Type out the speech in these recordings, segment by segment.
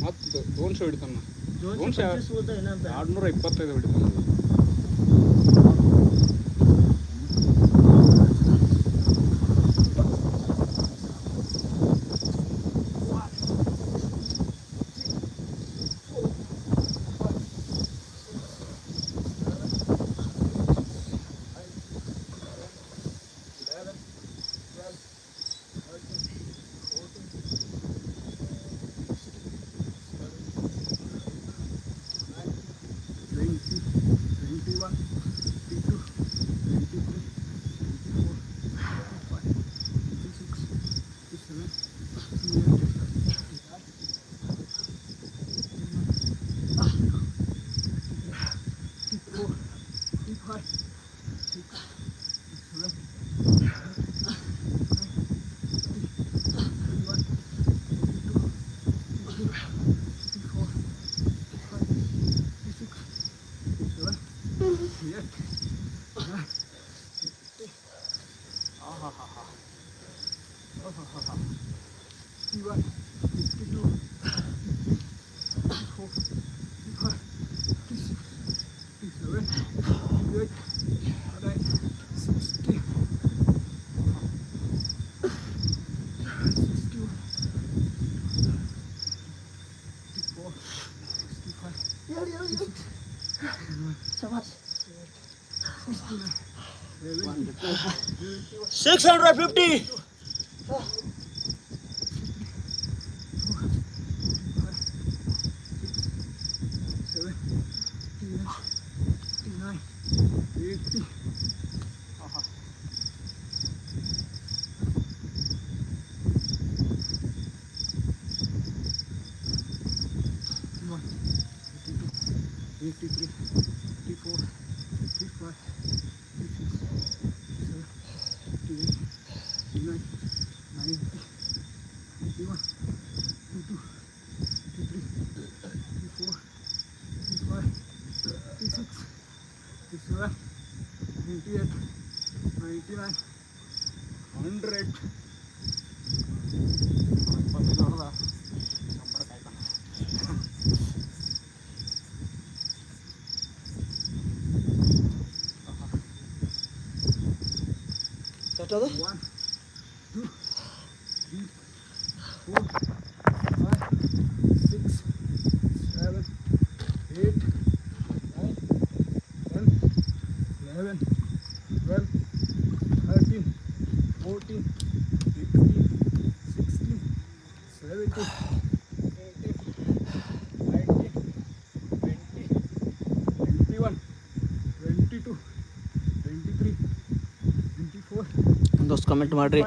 ಮತ್ತು 200 ಹಿಡಿತಾನ 225 ಹಿಡಿತಾನ. $650. What are 1, 2, 3, 4, 5, 6, 7, 8, 9, 10, 11, 12, 13, 14, 15, 16, 17, 18, 19, 20, 21, 22, 23, 24. दोस्त कमेंಟ್ ಮಾಡಿರಿ,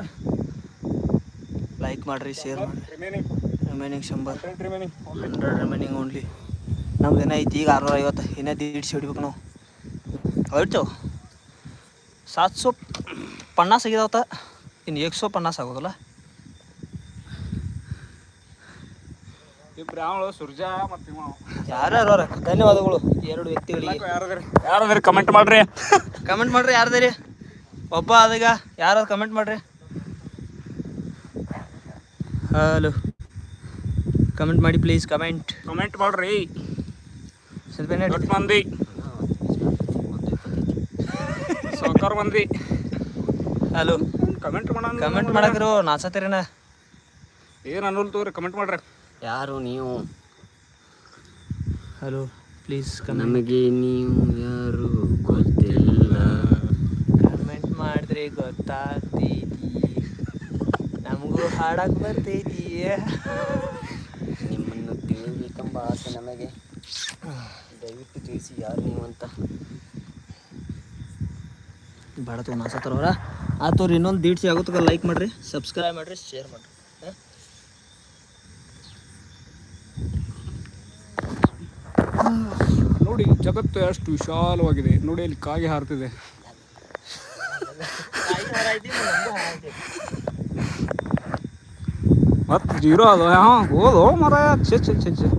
ಲೈಕ್ ಮಾಡಿರಿ, ಶೇರ್ ಮಾಡಿರಿ. Remaining 100 remaining only. ನಮ್ದು ಏನೋ ಐತಿ ಈಗ 650, ಇನ್ನೂ 150 ಹೊಡಿಬೇಕು ನಾವು. ಹೊಡ್ತೇವೆ 750 ಆಗಿದಾವತ್ತ, ಇನ್ನು 150 ಆಗೋದಲ್ಲ. ಯಾರ್ಯಾರು ಧನ್ಯವಾದಗಳು 2 ವ್ಯಕ್ತಿಗಳಿಗೆ. ಯಾರಾದ್ರಿ ಕಮೆಂಟ್ ಮಾಡ್ರಿ, ಯಾರದ್ರಿ ಒಬ್ಬ ಅದೀಗ ಯಾರಾದ್ರು ಕಮೆಂಟ್ ಮಾಡ್ರಿ. ಹಲೋ, ಕಮೆಂಟ್ ಮಾಡಿ ಪ್ಲೀಸ್, ಕಮೆಂಟ್ ಮಾಡ್ರಿ. ಸ್ವಲ್ಪ ಮಂದಿ ಸಾಕಾರ ಮಂದಿ. ಹಲೋ, ಕಮೆಂಟ್ ಮಾಡಕ್ರು ನಾಚತ್ತೀರೇನ? ಏನು ಅನ್ನೋಲ್ ತಗೋರಿ, ಕಮೆಂಟ್ ಮಾಡ್ರಿ. ಯಾರು ನೀವು? ಹಲೋ ಪ್ಲೀಸ್, ನಮಗೆ ನೀವು ಯಾರು ಗೊತ್ತಿಲ್ಲ. ಕಮೆಂಟ್ ಮಾಡಿದ್ರೆ ಗೊತ್ತಾಗ್ತೈತಿ, ನಮಗೂ ಹಾಡಕ್ಕೆ ಬರ್ತೈತಿ. ನಿಮ್ಮನ್ನು ತಿಳಿಬೇಕೆಂಬ ಆಸೆ ನಮಗೆ. ದಯವಿಟ್ಟು ತಿಳಿಸಿ ಯಾರು ನೀವು ಅಂತ. ಬೇಡ ತೋ ನಾಸತ್ತವ್ರ ಆತವ್ರಿ. ಇನ್ನೊಂದು 150 ಆಗುತ್ತಲ್ಲ. ಲೈಕ್ ಮಾಡಿರಿ, ಸಬ್ಸ್ಕ್ರೈಬ್ ಮಾಡಿರಿ, ಶೇರ್ ಮಾಡಿರಿ. ನೋಡಿ ಜಗತ್ತು ಎಷ್ಟು ವಿಶಾಲವಾಗಿದೆ. ನೋಡಿ ಅಲ್ಲಿ ಕಾಗೆ ಹಾರ್ತಿದೆ. ಮತ್ತು 0 ಅದು. ಹಾಂ ಹೋದು ಮರ. ಛೆ 16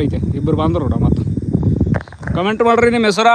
ಐತೆ. ಇಬ್ಬರು ಬಂದ್ರು ನೋಡ. ಮತ್ತು ಕಮೆಂಟ್ ಮಾಡ್ರಿ ನಿಮ್ಮ ಹೆಸರ.